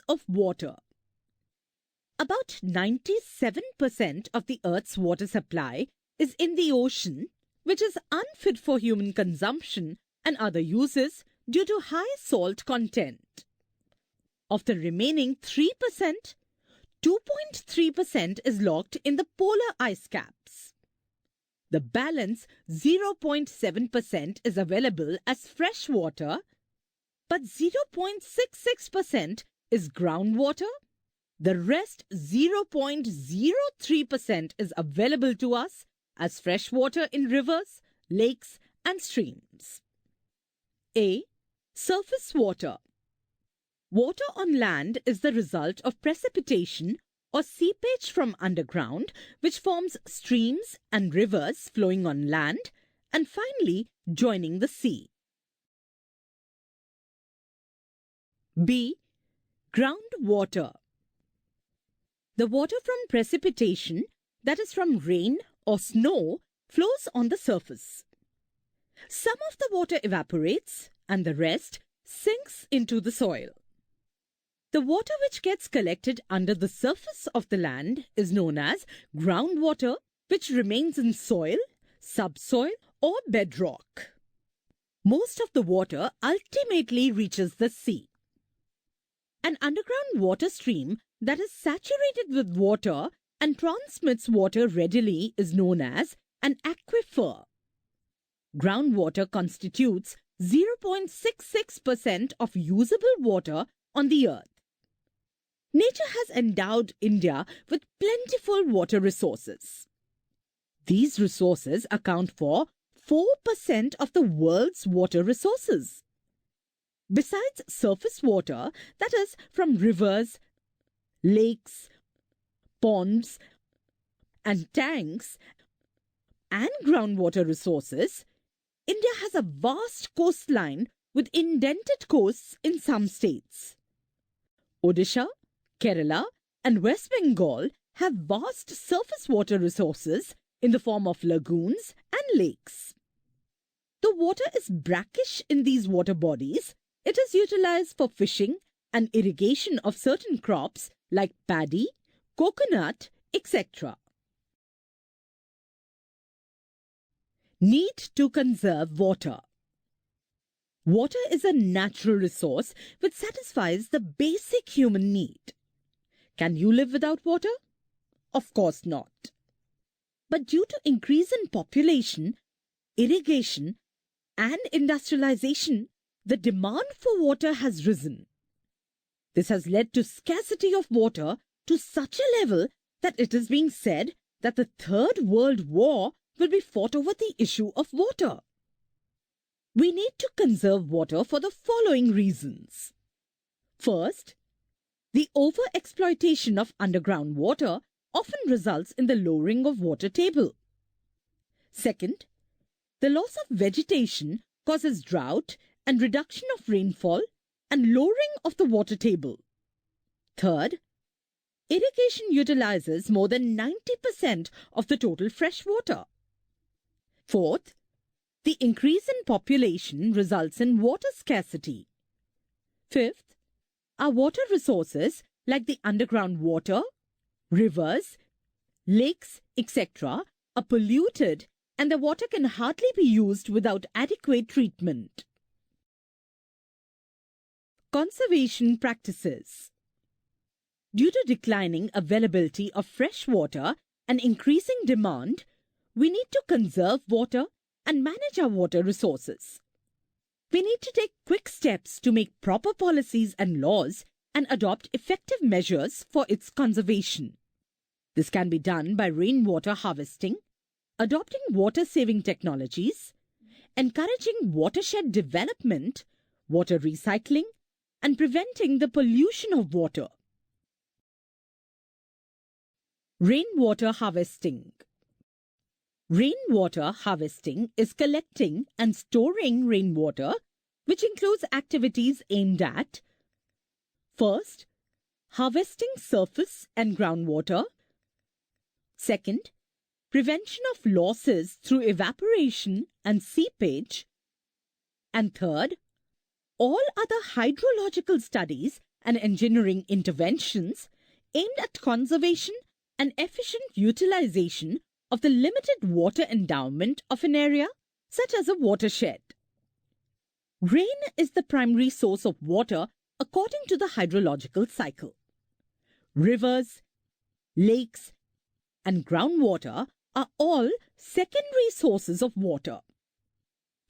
of water. About 97% of the Earth's water supply is in the ocean, which is unfit for human consumption and other uses due to high salt content. Of the remaining 3%, 2.3% is locked in the polar ice caps. The balance 0.7% is available as fresh water, but 0.66% is groundwater. The rest 0.03% is available to us as fresh water in rivers, lakes and streams. A. Surface water. Water on land is the result of precipitation or seepage from underground, which forms streams and rivers flowing on land and finally joining the sea. B. Groundwater. The water from precipitation, that is from rain or snow, flows on the surface. Some of the water evaporates and the rest sinks into the soil. The water which gets collected under the surface of the land is known as groundwater, which remains in soil, subsoil or bedrock. Most of the water ultimately reaches the sea. An underground water stream that is saturated with water and transmits water readily is known as an aquifer. Groundwater constitutes 0.66% of usable water on the earth. Nature has endowed India with plentiful water resources. These resources account for 4% of the world's water resources. Besides surface water, that is from rivers, lakes, ponds, and tanks, and groundwater resources, India has a vast coastline with indented coasts in some states. Odisha, Kerala, and West Bengal have vast surface water resources in the form of lagoons and lakes. Though water is brackish in these water bodies, it is utilized for fishing and irrigation of certain crops like paddy, coconut, etc. Need to conserve water. Water is a natural resource which satisfies the basic human need. Can you live without water? Of course not. But due to increase in population, irrigation, and industrialization, the demand for water has risen. This has led to scarcity of water to such a level that it is being said that the Third World War will be fought over the issue of water. We need to conserve water for the following reasons. First, the overexploitation of underground water often results in the lowering of water table. Second, the loss of vegetation causes drought and reduction of rainfall and lowering of the water table. Third, irrigation utilizes more than 90% of the total fresh water. Fourth, the increase in population results in water scarcity. Fifth, our water resources like the underground water, rivers, lakes, etc. are polluted and the water can hardly be used without adequate treatment. Conservation practices. Due to declining availability of fresh water and increasing demand, we need to conserve water and manage our water resources. We need to take quick steps to make proper policies and laws and adopt effective measures for its conservation. This can be done by rainwater harvesting, adopting water-saving technologies, encouraging watershed development, water recycling, and preventing the pollution of water. Rainwater harvesting. Rainwater harvesting is collecting and storing rainwater, which includes activities aimed at: first, harvesting surface and groundwater; second, prevention of losses through evaporation and seepage; and third, all other hydrological studies and engineering interventions aimed at conservation and efficient utilization of the limited water endowment of an area, such as a watershed. Rain is the primary source of water according to the hydrological cycle. Rivers, lakes, and groundwater are all secondary sources of water.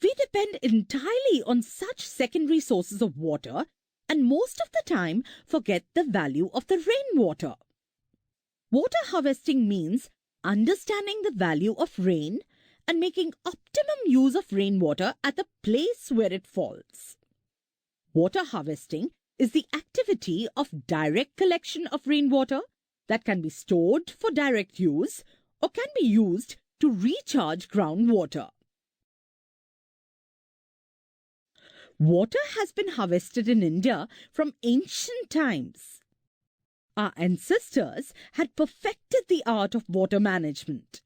We depend entirely on such secondary sources of water and most of the time forget the value of the rainwater. Water harvesting means understanding the value of rain and making optimum use of rainwater at the place where it falls. Water harvesting is the activity of direct collection of rainwater that can be stored for direct use or can be used to recharge groundwater. Water has been harvested in India from ancient times. Our ancestors had perfected the art of water management.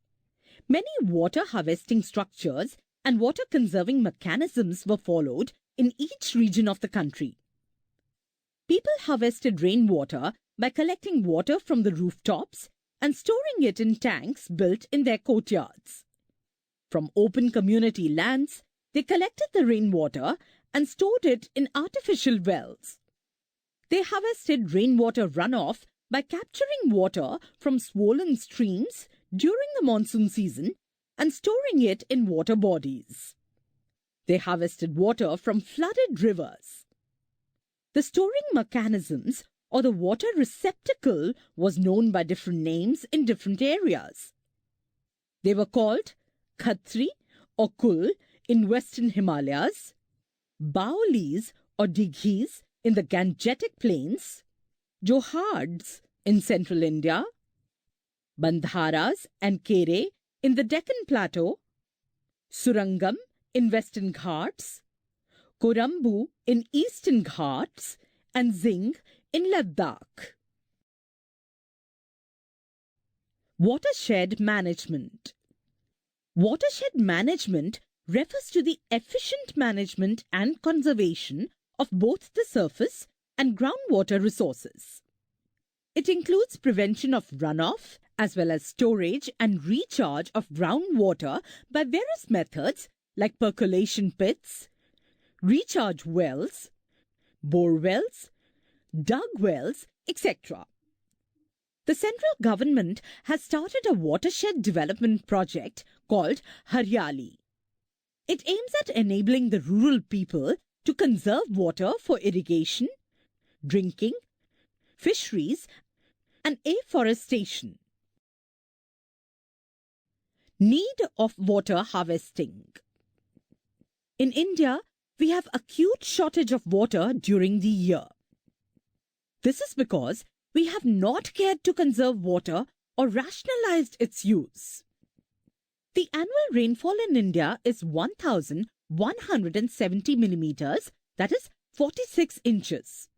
Many water harvesting structures and water conserving mechanisms were followed in each region of the country. People harvested rainwater by collecting water from the rooftops and storing it in tanks built in their courtyards. From open community lands, they collected the rainwater and stored it in artificial wells. They harvested rainwater runoff by capturing water from swollen streams during the monsoon season and storing it in water bodies. They harvested water from flooded rivers. The storing mechanisms or the water receptacle was known by different names in different areas. They were called Khatri or Kul in western Himalayas, Baolis or Dighis in the Gangetic Plains, Johards in central India, Bandharas and Kere in the Deccan Plateau, Surangam in western Ghats, Korambu in eastern Ghats, and Zing in Ladakh. Watershed management. Watershed management refers to the efficient management and conservation of both the surface and groundwater resources. It includes prevention of runoff as well as storage and recharge of groundwater by various methods like percolation pits, recharge wells, bore wells, dug wells, etc. The central government has started a watershed development project called Haryali. It aims at enabling the rural people to conserve water for irrigation, drinking, fisheries, and afforestation. Need of water harvesting. In India, we have acute shortage of water during the year. This is because we have not cared to conserve water or rationalized its use. The annual rainfall in India is 1,170 millimeters, that is 46 inches.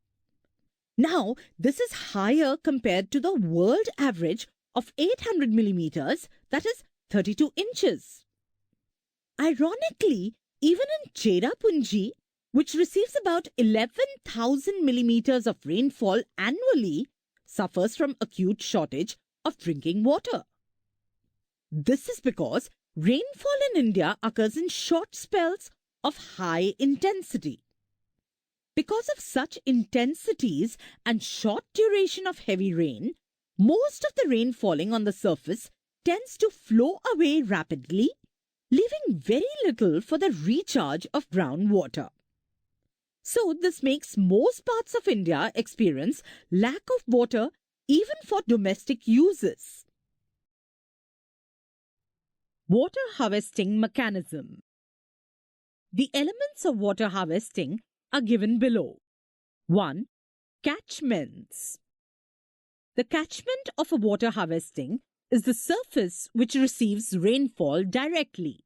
Now, this is higher compared to the world average of 800 millimeters, that is 32 inches. Ironically, even in Cherrapunji, which receives about 11,000 millimeters of rainfall annually, suffers from acute shortage of drinking water. This is because rainfall in India occurs in short spells of high intensity. Because of such intensities and short duration of heavy rain, most of the rain falling on the surface tends to flow away rapidly, leaving very little for the recharge of groundwater. So this makes most parts of India experience lack of water even for domestic uses. Water harvesting mechanism. The elements of water harvesting are given below. 1. Catchments. The catchment of a water harvesting is the surface which receives rainfall directly.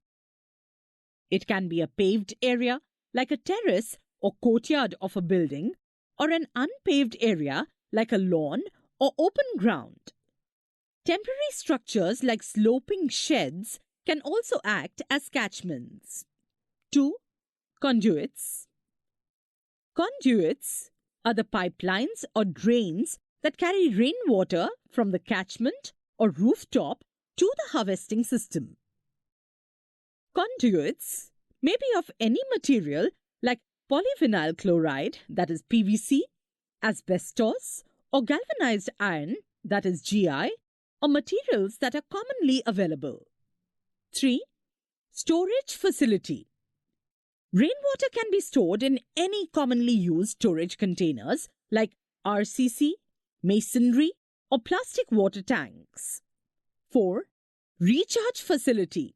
It can be a paved area like a terrace or courtyard of a building, or an unpaved area like a lawn or open ground. Temporary structures like sloping sheds can also act as catchments. 2. Conduits. Conduits are the pipelines or drains that carry rainwater from the catchment or rooftop to the harvesting system. Conduits may be of any material like polyvinyl chloride, that is PVC, asbestos, or galvanized iron, that is GI, or materials that are commonly available. 3. Storage facility. Rainwater can be stored in any commonly used storage containers like RCC, masonry, or plastic water tanks. 4. Recharge facility.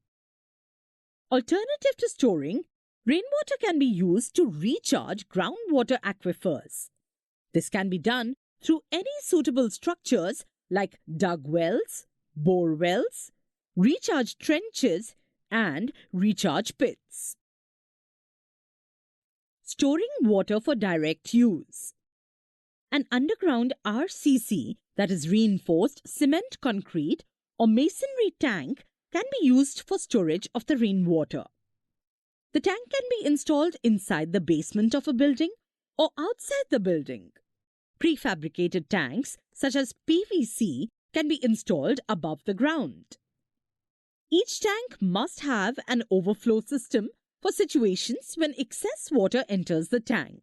Alternative to storing, rainwater can be used to recharge groundwater aquifers. This can be done through any suitable structures like dug wells, bore wells, recharge trenches, and recharge pits. Storing water for direct use. An underground RCC, that is reinforced cement concrete, or masonry tank can be used for storage of the rainwater. The tank can be installed inside the basement of a building or outside the building. Prefabricated tanks, such as PVC, can be installed above the ground. Each tank must have an overflow system for situations when excess water enters the tank.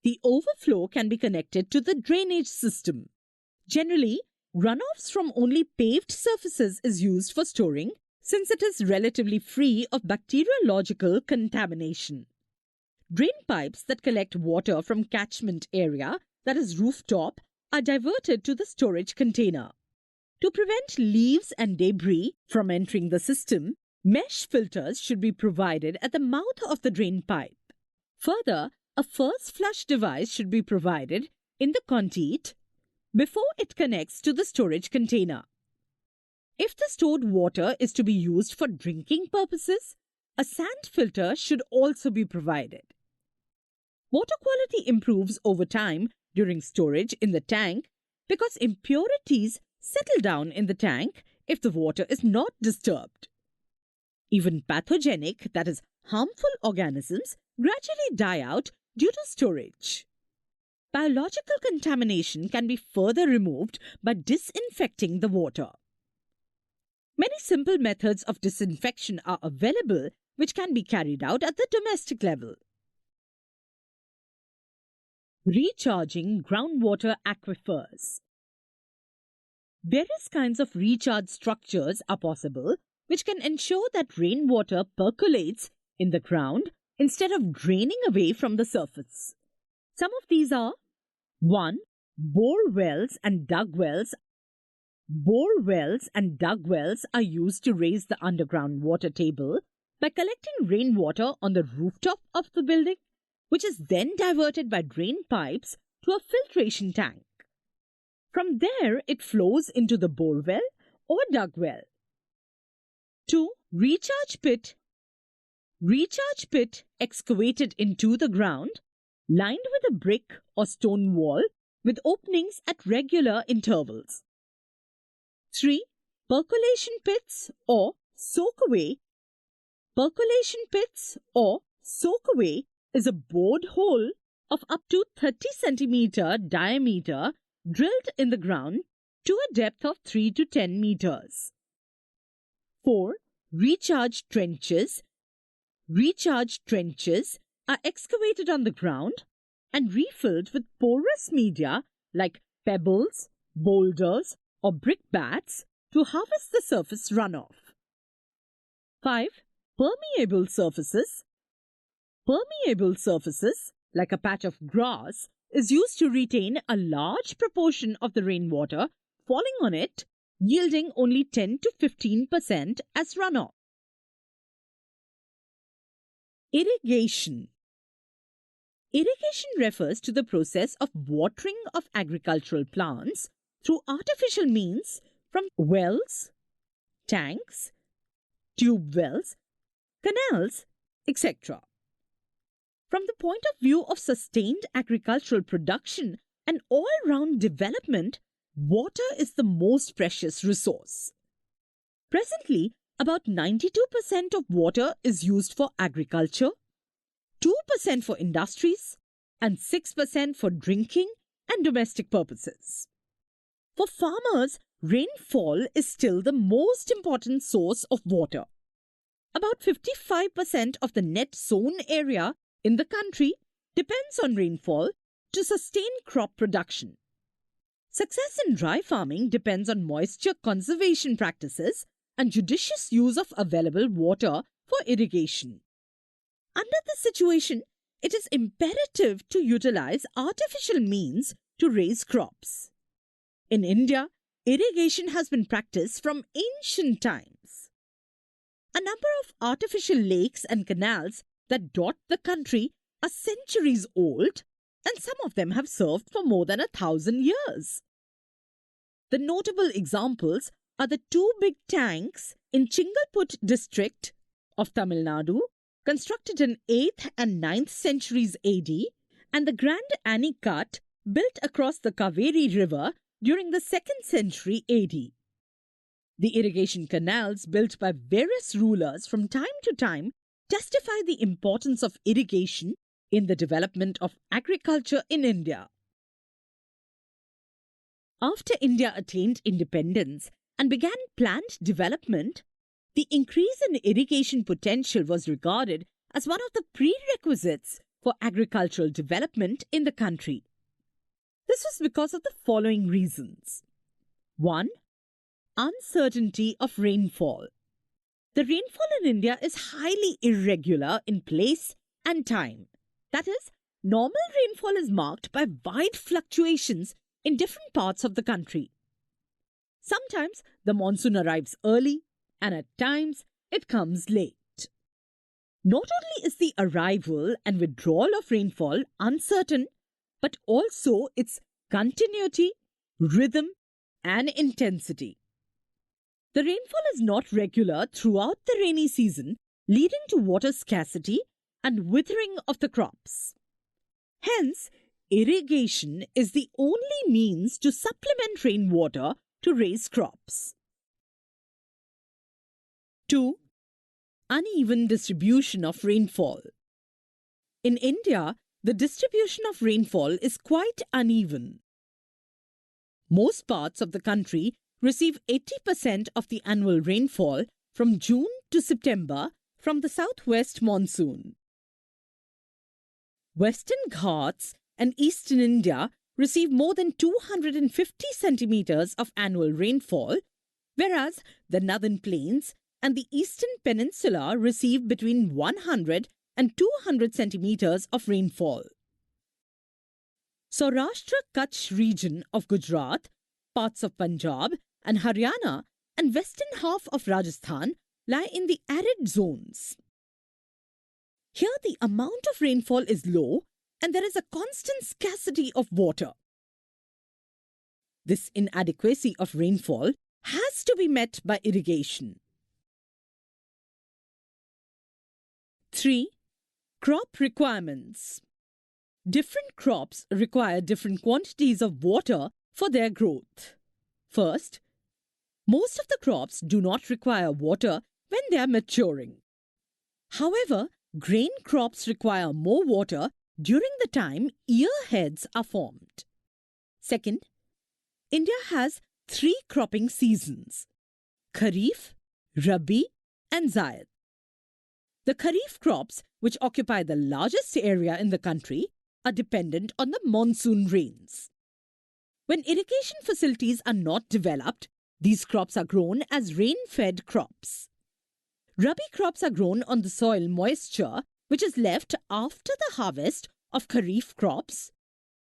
The overflow can be connected to the drainage system. Generally, runoffs from only paved surfaces is used for storing since it is relatively free of bacteriological contamination. Drain pipes that collect water from catchment area, that is rooftop, are diverted to the storage container. To prevent leaves and debris from entering the system, mesh filters should be provided at the mouth of the drain pipe. Further, a first flush device should be provided in the conduit before it connects to the storage container. If the stored water is to be used for drinking purposes, a sand filter should also be provided. Water quality improves over time during storage in the tank because impurities settle down in the tank if the water is not disturbed. Even pathogenic, that is, harmful organisms gradually die out due to storage. Biological contamination can be further removed by disinfecting the water. Many simple methods of disinfection are available which can be carried out at the domestic level. Recharging groundwater aquifers. Various kinds of recharge structures are possible which can ensure that rainwater percolates in the ground instead of draining away from the surface. Some of these are 1. Bore wells and dug wells. Bore wells and dug wells are used to raise the underground water table by collecting rainwater on the rooftop of the building, which is then diverted by drain pipes to a filtration tank. From there, it flows into the bore well or dug well. 2. Recharge pit. Recharge pit excavated into the ground, lined with a brick or stone wall with openings at regular intervals. 3. Percolation pits or soakaway. Percolation pits or soakaway is a bored hole of up to 30 cm diameter drilled in the ground to a depth of 3 to 10 meters. 4. Recharge trenches. Recharge trenches are excavated on the ground and refilled with porous media like pebbles, boulders, or brickbats to harvest the surface runoff. 5. Permeable surfaces. Permeable surfaces, like a patch of grass, is used to retain a large proportion of the rainwater falling on it, yielding only 10 to 15% as runoff. Irrigation. Irrigation refers to the process of watering of agricultural plants through artificial means from wells, tanks, tube wells, canals, etc. From the point of view of sustained agricultural production and all-round development, water is the most precious resource. Presently, about 92% of water is used for agriculture, 2% for industries, and 6% for drinking and domestic purposes. For farmers, rainfall is still the most important source of water. About 55% of the net sown area in the country depends on rainfall to sustain crop production. Success in dry farming depends on moisture conservation practices and judicious use of available water for irrigation. Under this situation, it is imperative to utilize artificial means to raise crops. In India, irrigation has been practiced from ancient times. A number of artificial lakes and canals that dot the country are centuries old, and some of them have served for more than 1,000 years. The notable examples are the two big tanks in Chingalput district of Tamil Nadu, constructed in 8th and 9th centuries AD, and the Grand Anicut built across the Kaveri River during the 2nd century AD. The irrigation canals built by various rulers from time to time testify the importance of irrigation in the development of agriculture in India. After India attained independence and began planned development, the increase in irrigation potential was regarded as one of the prerequisites for agricultural development in the country. This was because of the following reasons. 1. Uncertainty of rainfall. The rainfall in India is highly irregular in place and time. That is, normal rainfall is marked by wide fluctuations in different parts of the country. Sometimes the monsoon arrives early, and at times it comes late. Not only is the arrival and withdrawal of rainfall uncertain, but also its continuity, rhythm, and intensity. The rainfall is not regular throughout the rainy season, leading to water scarcity and withering of the crops. Hence, irrigation is the only means to supplement rainwater to raise crops. 2. Uneven distribution of rainfall. In India, the distribution of rainfall is quite uneven. Most parts of the country receive 80% of the annual rainfall from June to September from the southwest monsoon. Western Ghats and eastern India receive more than 250 centimeters of annual rainfall, whereas the northern plains and the eastern peninsula receive between 100 and 200 centimeters of rainfall. Saurashtra Kutch region of Gujarat, parts of Punjab and Haryana and western half of Rajasthan lie in the arid zones. Here the amount of rainfall is low and there is a constant scarcity of water. This inadequacy of rainfall has to be met by irrigation. 3. Crop requirements. Different crops require different quantities of water for their growth. First, most of the crops do not require water when they are maturing. However, grain crops require more water during the time ear heads are formed. Second, India has 3 cropping seasons: Kharif, Rabi and Zaid. The Kharif crops, which occupy the largest area in the country, are dependent on the monsoon rains. When irrigation facilities are not developed, these crops are grown as rain-fed crops. Rabi crops are grown on the soil moisture which is left after the harvest of Kharif crops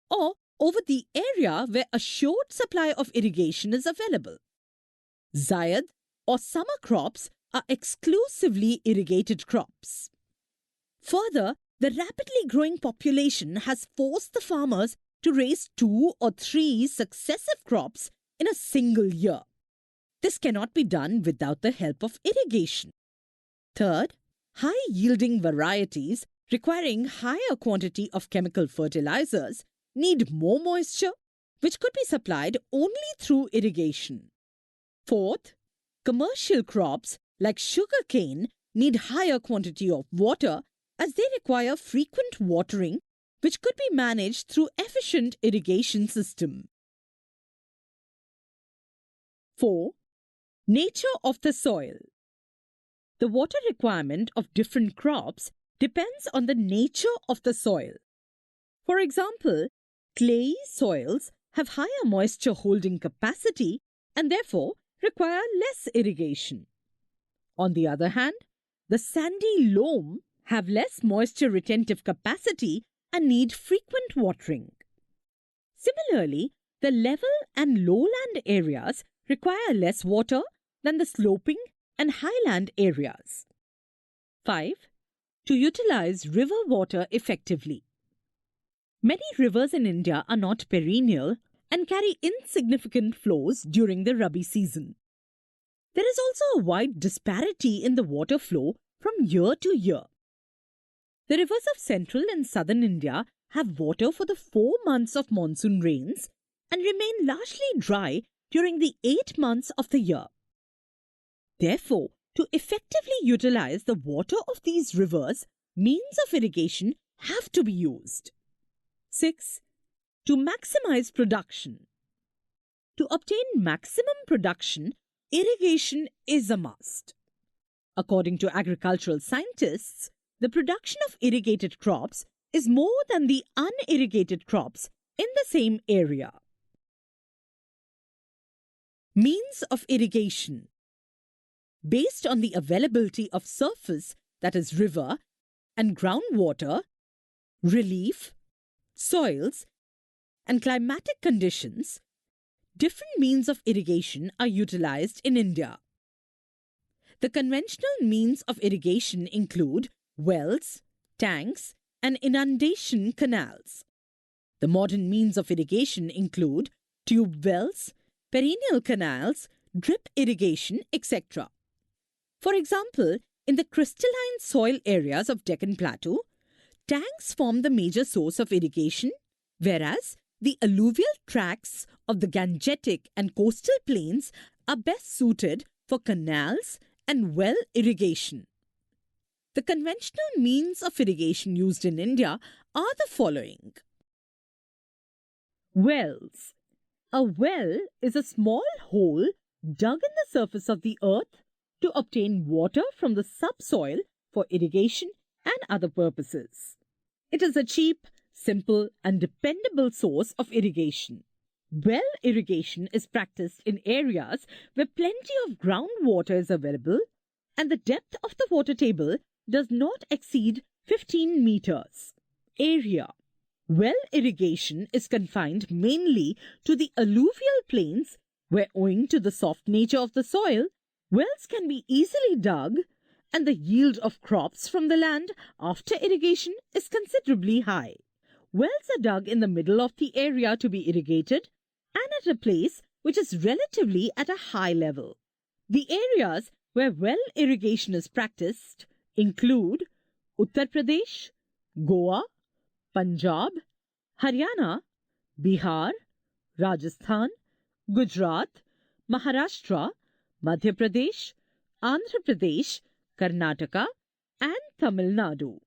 or over the area where a short supply of irrigation is available. Zaid or summer crops are exclusively irrigated crops. Further, the rapidly growing population has forced the farmers to raise 2 or 3 successive crops in a single year. This cannot be done without the help of irrigation. Third, high-yielding varieties requiring higher quantity of chemical fertilizers need more moisture, which could be supplied only through irrigation. Fourth, commercial crops like sugarcane need higher quantity of water as they require frequent watering, which could be managed through efficient irrigation system. 4. Nature of the soil. The water requirement of different crops depends on the nature of the soil. For example, clayey soils have higher moisture holding capacity and therefore require less irrigation. On the other hand, the sandy loam have less moisture retentive capacity and need frequent watering. Similarly, the level and lowland areas require less water than the sloping and highland areas. 5. To utilize river water effectively. Many rivers in India are not perennial and carry insignificant flows during the Rabi season. There is also a wide disparity in the water flow from year to year. The rivers of central and southern India have water for the 4 months of monsoon rains and remain largely dry during the 8 months of the year. Therefore, to effectively utilize the water of these rivers, means of irrigation have to be used. 6. To maximize production. To obtain maximum production, irrigation is a must. According to agricultural scientists, the production of irrigated crops is more than the unirrigated crops in the same area. Means of irrigation. Based on the availability of surface, that is river, and groundwater, relief, soils, and climatic conditions, different means of irrigation are utilized in India. The conventional means of irrigation include wells, tanks, and inundation canals. The modern means of irrigation include tube wells, perennial canals, drip irrigation, etc. For example, in the crystalline soil areas of Deccan Plateau, tanks form the major source of irrigation, whereas the alluvial tracts of the Gangetic and coastal plains are best suited for canals and well irrigation. The conventional means of irrigation used in India are the following. Wells. A well is a small hole dug in the surface of the earth to obtain water from the subsoil for irrigation and other purposes. It is a cheap, simple and dependable source of irrigation. Well irrigation is practiced in areas where plenty of groundwater is available and the depth of the water table does not exceed 15 meters. Area. Well irrigation is confined mainly to the alluvial plains where, owing to the soft nature of the soil, wells can be easily dug and the yield of crops from the land after irrigation is considerably high. Wells are dug in the middle of the area to be irrigated and at a place which is relatively at a high level. The areas where well irrigation is practiced include Uttar Pradesh, Goa, Punjab, Haryana, Bihar, Rajasthan, Gujarat, Maharashtra, Madhya Pradesh, Andhra Pradesh, Karnataka and Tamil Nadu.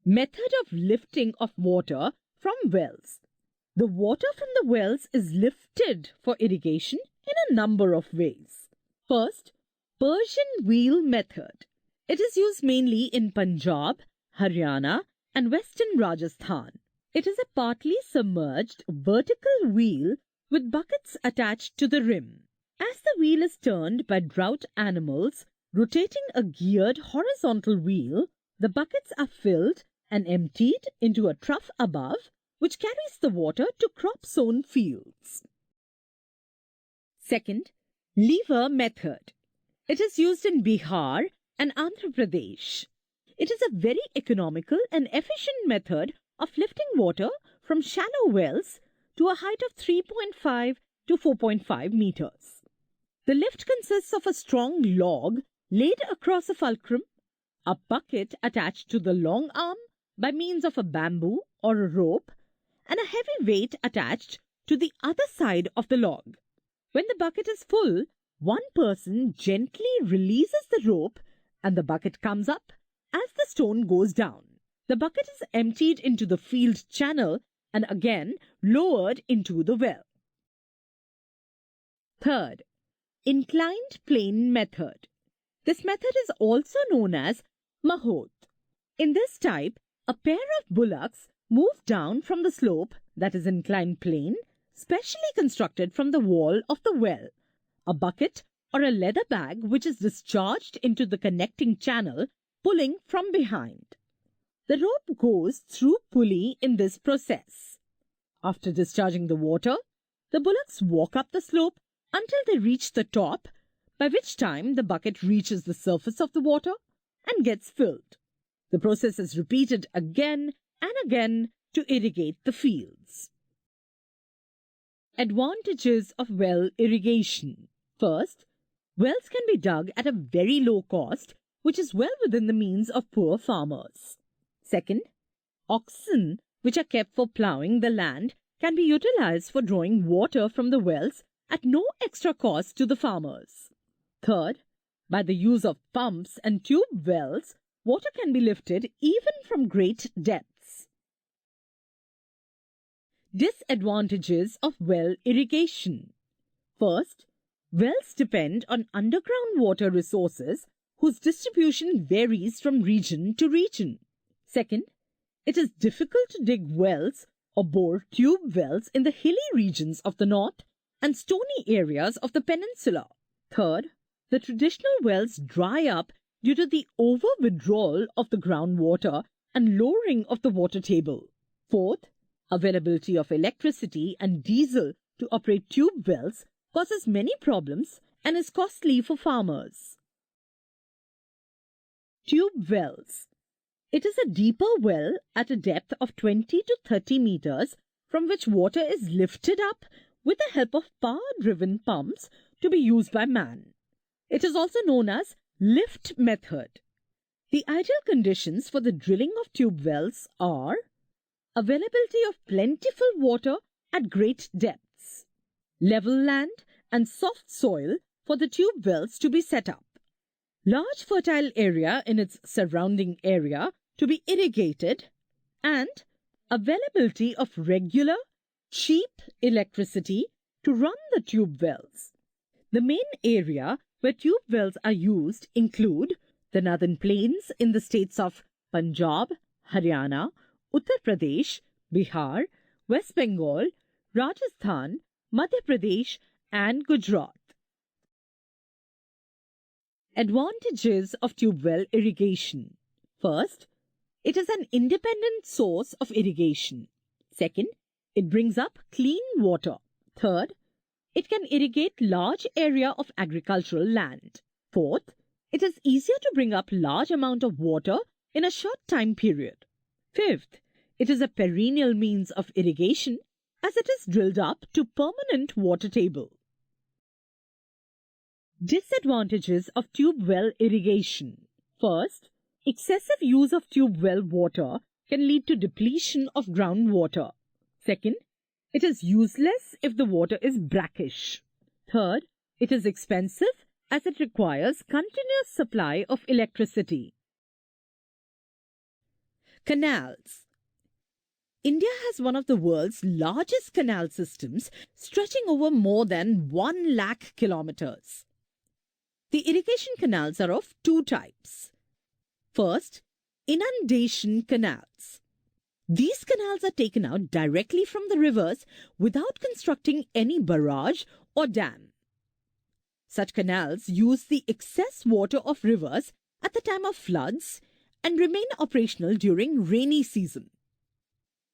Method of lifting of water from wells. The water from the wells is lifted for irrigation in a number of ways. First, Persian wheel method. It is used mainly in Punjab, Haryana and western Rajasthan. It is a partly submerged vertical wheel with buckets attached to the rim. As the wheel is turned by draught animals rotating a geared horizontal wheel, the buckets are filled and emptied into a trough above, which carries the water to crop-sown fields. Second, lever method. It is used in Bihar and Andhra Pradesh. It is a very economical and efficient method of lifting water from shallow wells to a height of 3.5 to 4.5 meters. The lift consists of a strong log laid across a fulcrum, a bucket attached to the long arm by means of a bamboo or a rope, and a heavy weight attached to the other side of the log. When the bucket is full, one person gently releases the rope and the bucket comes up as the stone goes down. The bucket is emptied into the field channel and again lowered into the well. Third, inclined plane method. This method is also known as mahot. In this type, a pair of bullocks move down from the slope, that is inclined plane, specially constructed from the wall of the well. A bucket or a leather bag which is discharged into the connecting channel, pulling from behind. The rope goes through pulley in this process. After discharging the water, the bullocks walk up the slope until they reach the top, by which time the bucket reaches the surface of the water and gets filled. The process is repeated again and again to irrigate the fields. Advantages of well irrigation. First, wells can be dug at a very low cost, which is well within the means of poor farmers. Second, oxen which are kept for ploughing the land can be utilized for drawing water from the wells at no extra cost to the farmers. Third, by the use of pumps and tube wells, water can be lifted even from great depths. Disadvantages of well irrigation. First, wells depend on underground water resources whose distribution varies from region to region. Second, it is difficult to dig wells or bore tube wells in the hilly regions of the north and stony areas of the peninsula. Third, the traditional wells dry up due to the over-withdrawal of the groundwater and lowering of the water table. Fourth, availability of electricity and diesel to operate tube wells causes many problems and is costly for farmers. Tube wells. It is a deeper well at a depth of 20 to 30 meters from which water is lifted up with the help of power-driven pumps to be used by man. It is also known as lift method. The ideal conditions for the drilling of tube wells are availability of plentiful water at great depths, level land and soft soil for the tube wells to be set up, large fertile area in its surrounding area to be irrigated, and availability of regular, cheap electricity to run the tube wells. The main area where tube wells are used include the northern plains in the states of Punjab, Haryana, Uttar Pradesh, Bihar, West Bengal, Rajasthan, Madhya Pradesh and Gujarat. Advantages of tube well irrigation. First, it is an independent source of irrigation. Second, it brings up clean water. Third, it can irrigate large area of agricultural land. Fourth, it is easier to bring up large amount of water in a short time period. Fifth, it is a perennial means of irrigation as it is drilled up to permanent water table. Disadvantages of tube well irrigation. First, excessive use of tube well water can lead to depletion of groundwater. Second, it is useless if the water is brackish. Third, it is expensive as it requires continuous supply of electricity. Canals. India has one of the world's largest canal systems stretching over more than 1 lakh kilometers. The irrigation canals are of two types. First, inundation canals. These canals are taken out directly from the rivers without constructing any barrage or dam. Such canals use the excess water of rivers at the time of floods and remain operational during rainy season.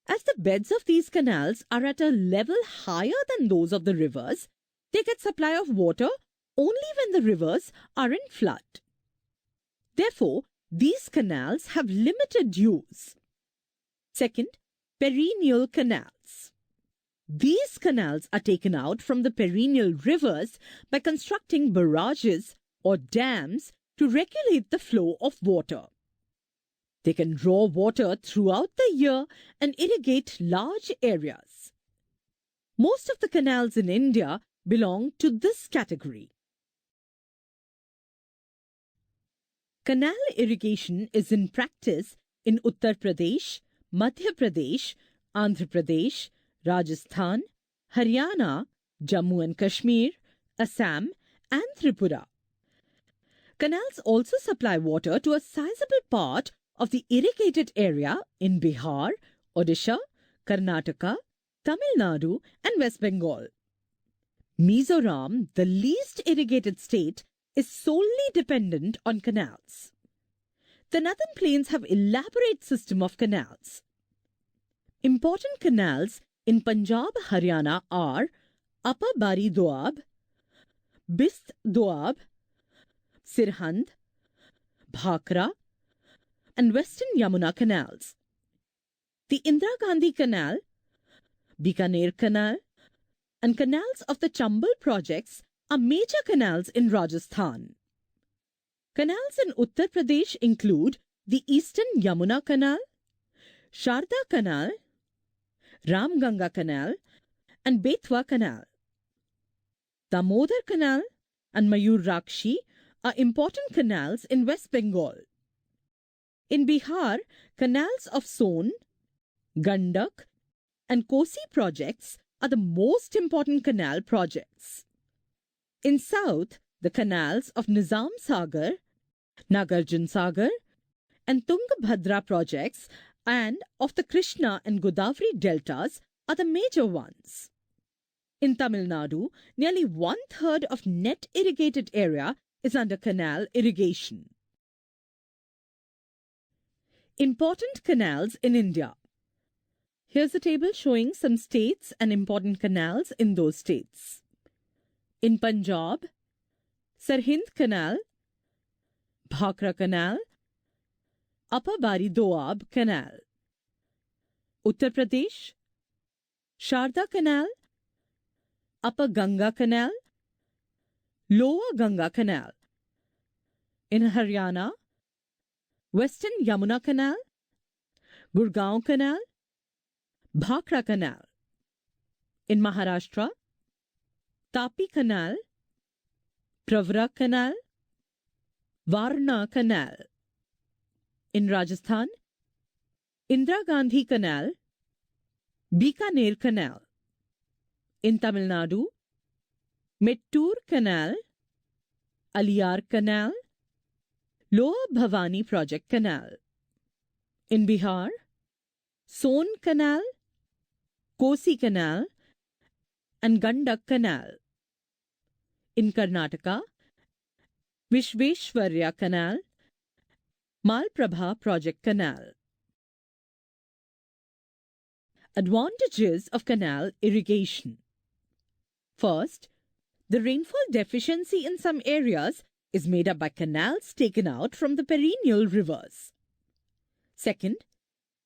As the beds of these canals are at a level higher than those of the rivers, they get supply of water only when the rivers are in flood. Therefore, these canals have limited use. Second, perennial canals. These canals are taken out from the perennial rivers by constructing barrages or dams to regulate the flow of water. They can draw water throughout the year and irrigate large areas. Most of the canals in India belong to this category. Canal irrigation is in practice in Uttar Pradesh, Madhya Pradesh, Andhra Pradesh, Rajasthan, Haryana, Jammu and Kashmir, Assam, and Tripura. Canals also supply water to a sizable part of the irrigated area in Bihar, Odisha, Karnataka, Tamil Nadu, and West Bengal. Mizoram, the least irrigated state, is solely dependent on canals. The northern plains have elaborate system of canals. Important canals in Punjab, Haryana are Upper Bari Doab, Bist Doab, Sirhind, Bhakra, and Western Yamuna canals. The Indira Gandhi Canal, Bikaner Canal, and canals of the Chambal projects are major canals in Rajasthan. Canals in Uttar Pradesh include the Eastern Yamuna Canal, Sharda Canal, Ramganga Canal, and Betwa Canal. Damodar Canal and Mayur Rakshi are important canals in West Bengal. In Bihar, canals of Son, Gandak, and Kosi projects are the most important canal projects. In South, the canals of Nizam Sagar, Nagarjun Sagar, and Tungabhadra projects and of the Krishna and Godavari deltas are the major ones. In Tamil Nadu, nearly 1/3 of net irrigated area is under canal irrigation. Important canals in India. Here's a table showing some states and important canals in those states. In Punjab, Sirhind Canal, Bhakra Canal, Upper Bari Doab Canal. Uttar Pradesh, Sharda Canal, Upper Ganga Canal, Lower Ganga Canal. In Haryana, Western Yamuna Canal, Gurgaon Canal, Bhakra Canal. In Maharashtra, Tapi Canal, Pravara Canal, Varna Canal. In Rajasthan, Indira Gandhi Canal, Bikaner Canal. In Tamil Nadu, Mettur Canal, Aliyar Canal, Lower Bhavani Project Canal. In Bihar, Son Canal, Kosi Canal, and Gandak Canal. In Karnataka, Vishveshwarya Canal, Malprabha Project Canal. Advantages of canal irrigation. First, the rainfall deficiency in some areas is made up by canals taken out from the perennial rivers. Second,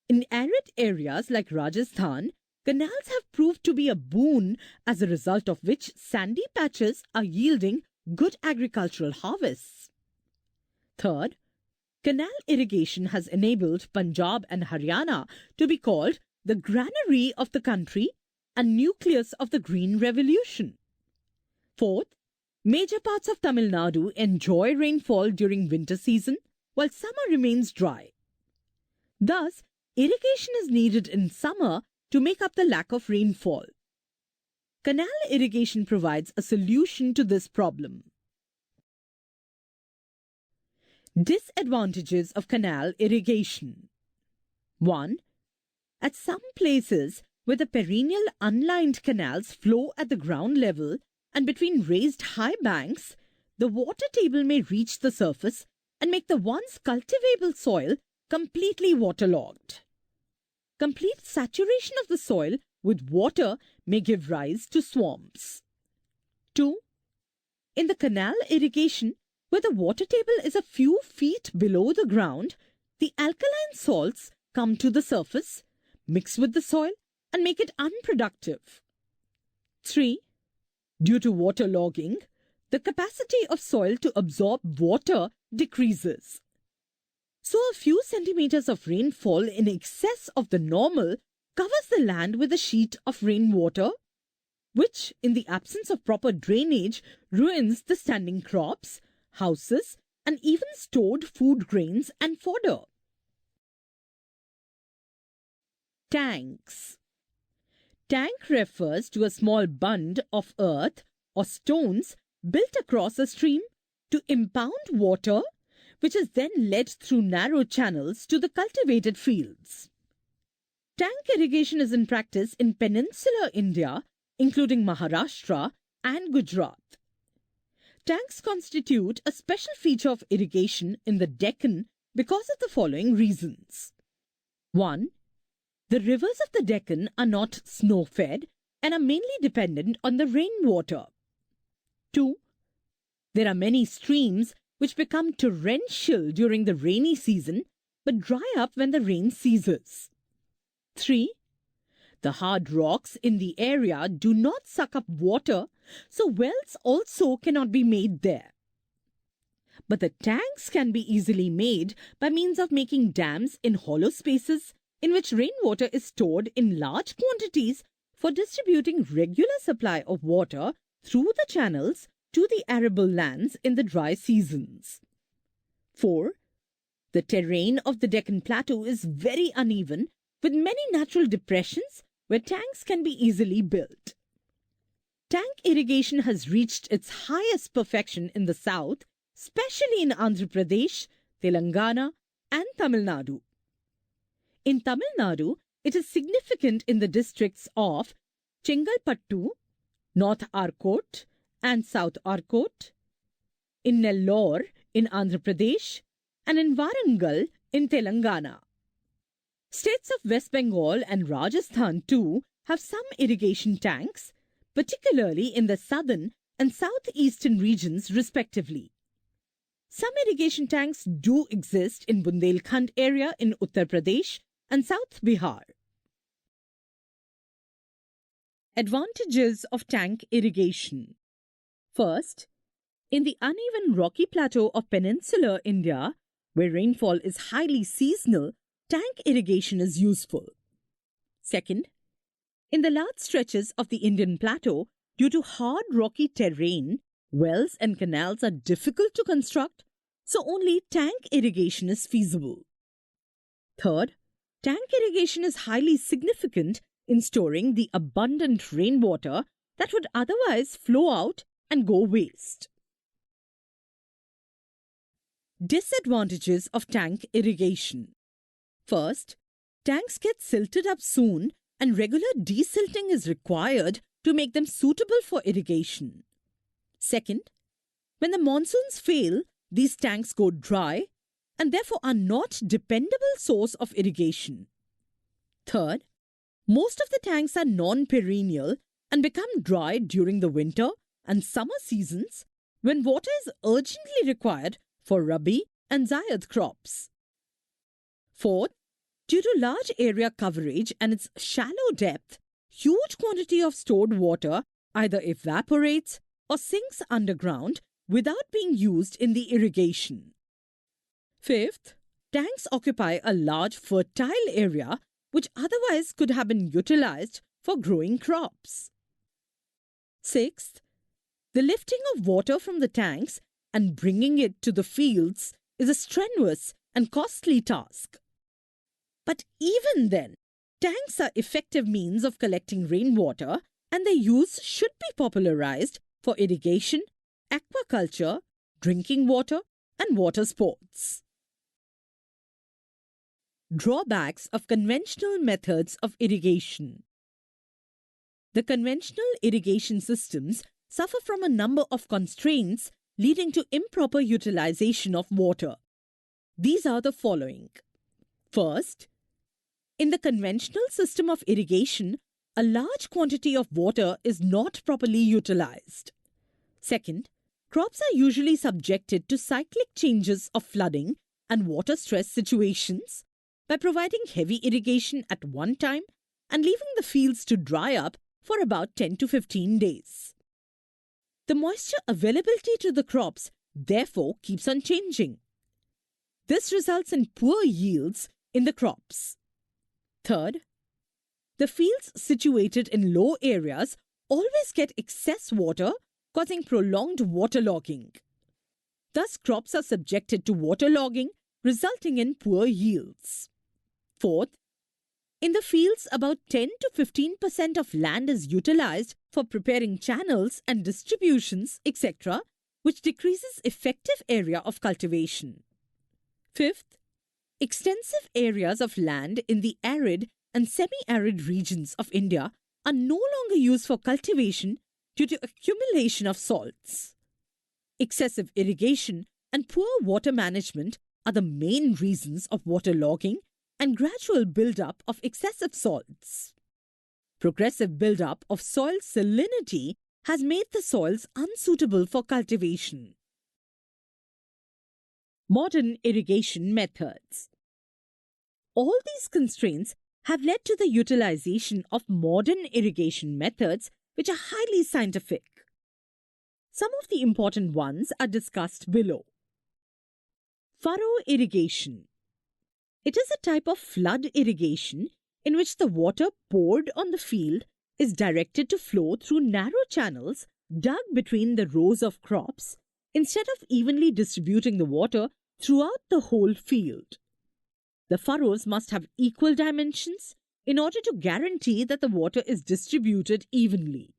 in arid areas like Rajasthan, canals have proved to be a boon, as a result of which sandy patches are yielding good agricultural harvests. Third, canal irrigation has enabled Punjab and Haryana to be called the granary of the country and nucleus of the Green Revolution. Fourth, major parts of Tamil Nadu enjoy rainfall during winter season, while summer remains dry. Thus, irrigation is needed in summer to make up the lack of rainfall. Canal irrigation provides a solution to this problem. Disadvantages of canal irrigation. 1. At some places where the perennial unlined canals flow at the ground level and between raised high banks, the water table may reach the surface and make the once cultivable soil completely waterlogged. Complete saturation of the soil with water may give rise to swamps. 2. In the canal irrigation, where the water table is a few feet below the ground, the alkaline salts come to the surface, mix with the soil, and make it unproductive. 3. Due to waterlogging, the capacity of soil to absorb water decreases. So a few centimeters of rainfall in excess of the normal covers the land with a sheet of rainwater, which, in the absence of proper drainage, ruins the standing crops, houses, and even stored food grains and fodder. Tanks. Tank refers to a small bund of earth or stones built across a stream to impound water, which is then led through narrow channels to the cultivated fields. Tank irrigation is in practice in peninsular India, including Maharashtra and Gujarat. Tanks constitute a special feature of irrigation in the Deccan because of the following reasons. 1. The rivers of the Deccan are not snow-fed and are mainly dependent on the rainwater. 2. There are many streams which become torrential during the rainy season but dry up when the rain ceases. 3. The hard rocks in the area do not suck up water, so wells also cannot be made there. But the tanks can be easily made by means of making dams in hollow spaces in which rainwater is stored in large quantities for distributing regular supply of water through the channels to the arable lands in the dry seasons. 4. The terrain of the Deccan Plateau is very uneven with many natural depressions where tanks can be easily built. Tank irrigation has reached its highest perfection in the south, especially in Andhra Pradesh, Telangana and Tamil Nadu. In Tamil Nadu, it is significant in the districts of Chengalpattu, North Arcot and South Arcot, in Nellore in Andhra Pradesh and in Warangal in Telangana. States of West Bengal and Rajasthan too have some irrigation tanks, particularly in the southern and southeastern regions respectively. Some irrigation tanks do exist in Bundelkhand area in Uttar Pradesh and South Bihar. Advantages of tank irrigation. First, in the uneven rocky plateau of peninsular India, where rainfall is highly seasonal, tank irrigation is useful. Second, in the large stretches of the Indian plateau, due to hard rocky terrain, wells and canals are difficult to construct, so only tank irrigation is feasible. Third, tank irrigation is highly significant in storing the abundant rainwater that would otherwise flow out and go waste. Disadvantages of tank irrigation. First, tanks get silted up soon and regular desilting is required to make them suitable for irrigation. Second, when the monsoons fail, these tanks go dry and therefore are not dependable source of irrigation. Third, most of the tanks are non-perennial and become dry during the winter and summer seasons when water is urgently required for Rabi and Zaid crops. Fourth, due to large area coverage and its shallow depth, huge quantity of stored water either evaporates or sinks underground without being used in the irrigation. Fifth, tanks occupy a large fertile area which otherwise could have been utilized for growing crops. Sixth, the lifting of water from the tanks and bringing it to the fields is a strenuous and costly task. But even then, tanks are effective means of collecting rainwater and their use should be popularized for irrigation, aquaculture, drinking water and water sports. Drawbacks of conventional methods of irrigation. The conventional irrigation systems suffer from a number of constraints leading to improper utilization of water. These are the following. First, in the conventional system of irrigation, a large quantity of water is not properly utilized. Second, crops are usually subjected to cyclic changes of flooding and water stress situations by providing heavy irrigation at one time and leaving the fields to dry up for about 10 to 15 days. The moisture availability to the crops therefore keeps on changing. This results in poor yields in the crops. Third, the fields situated in low areas always get excess water, causing prolonged waterlogging. Thus, crops are subjected to waterlogging, resulting in poor yields. Fourth, In the fields, about 10 to 15% of land is utilized for preparing channels and distributions, etc., which decreases effective area of cultivation. Fifth, extensive areas of land in the arid and semi-arid regions of India are no longer used for cultivation due to accumulation of salts. Excessive irrigation and poor water management are the main reasons of waterlogging and gradual build-up of excessive salts. Progressive build-up of soil salinity has made the soils unsuitable for cultivation. Modern irrigation methods. All these constraints have led to the utilization of modern irrigation methods which are highly scientific. Some of the important ones are discussed below. Furrow irrigation. It is a type of flood irrigation in which the water poured on the field is directed to flow through narrow channels dug between the rows of crops instead of evenly distributing the water throughout the whole field. The furrows must have equal dimensions in order to guarantee that the water is distributed evenly.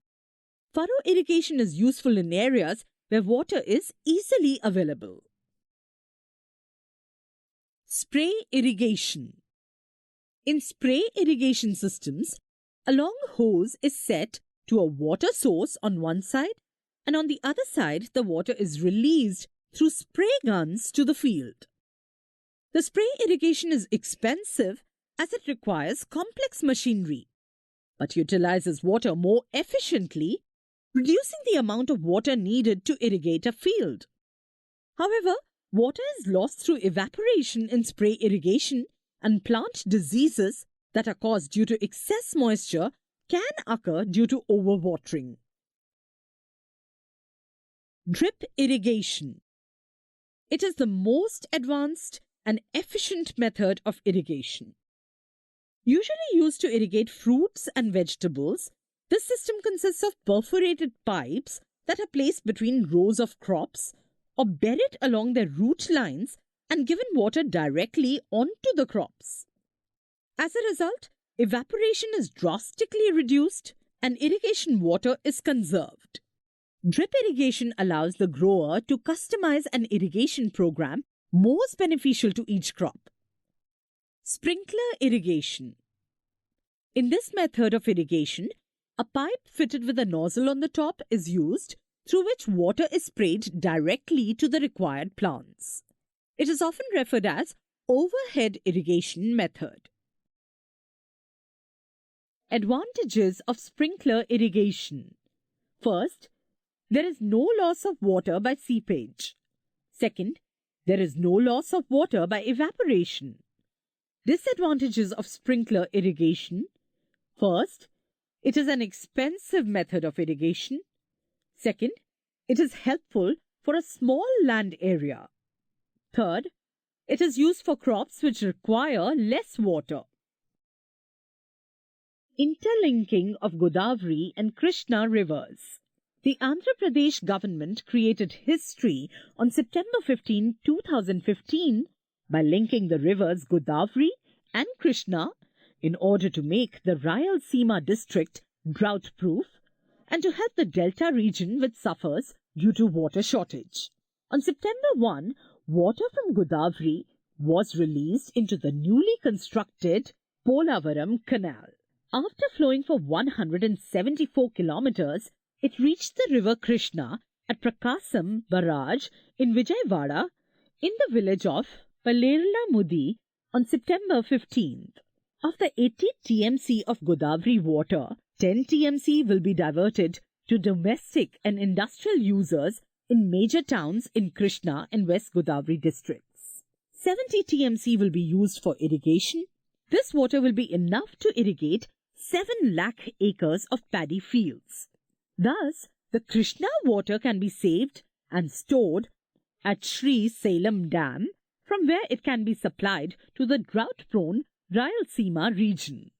Furrow irrigation is useful in areas where water is easily available. Spray irrigation. In spray irrigation systems, a long hose is set to a water source on one side, and on the other side the water is released through spray guns to the field. The spray irrigation is expensive as it requires complex machinery, but utilizes water more efficiently, reducing the amount of water needed to irrigate a field. However, water is lost through evaporation in spray irrigation, and plant diseases that are caused due to excess moisture can occur due to overwatering. Drip irrigation. It is the most advanced and efficient method of irrigation. Usually used to irrigate fruits and vegetables, this system consists of perforated pipes that are placed between rows of crops or buried along their root lines and given water directly onto the crops. As a result, evaporation is drastically reduced and irrigation water is conserved. Drip irrigation allows the grower to customize an irrigation program most beneficial to each crop. Sprinkler irrigation. In this method of irrigation, a pipe fitted with a nozzle on the top is used through which water is sprayed directly to the required plants. It is often referred as overhead irrigation method. Advantages of sprinkler irrigation. First, there is no loss of water by seepage. Second, there is no loss of water by evaporation. Disadvantages of sprinkler irrigation. First, it is an expensive method of irrigation. Second, it is helpful for a small land area. Third, it is used for crops which require less water. Interlinking of Godavari and Krishna rivers. The Andhra Pradesh government created history on September 15, 2015 by linking the rivers Godavari and Krishna in order to make the Rayalaseema district drought-proof and to help the Delta region which suffers due to water shortage. On September 1, water from Godavari was released into the newly constructed Polavaram Canal. After flowing for 174 kilometers, it reached the river Krishna at Prakasam Barrage in Vijayawada in the village of Palerlamudi on September 15th. Of the 80 TMC of Godavari water, 10 TMC will be diverted to domestic and industrial users in major towns in Krishna and West Godavari districts. 70 TMC will be used for irrigation. This water will be enough to irrigate 7 lakh acres of paddy fields. Thus, the Krishna water can be saved and stored at Sri Salem Dam, from where it can be supplied to the drought-prone Rayalaseema region.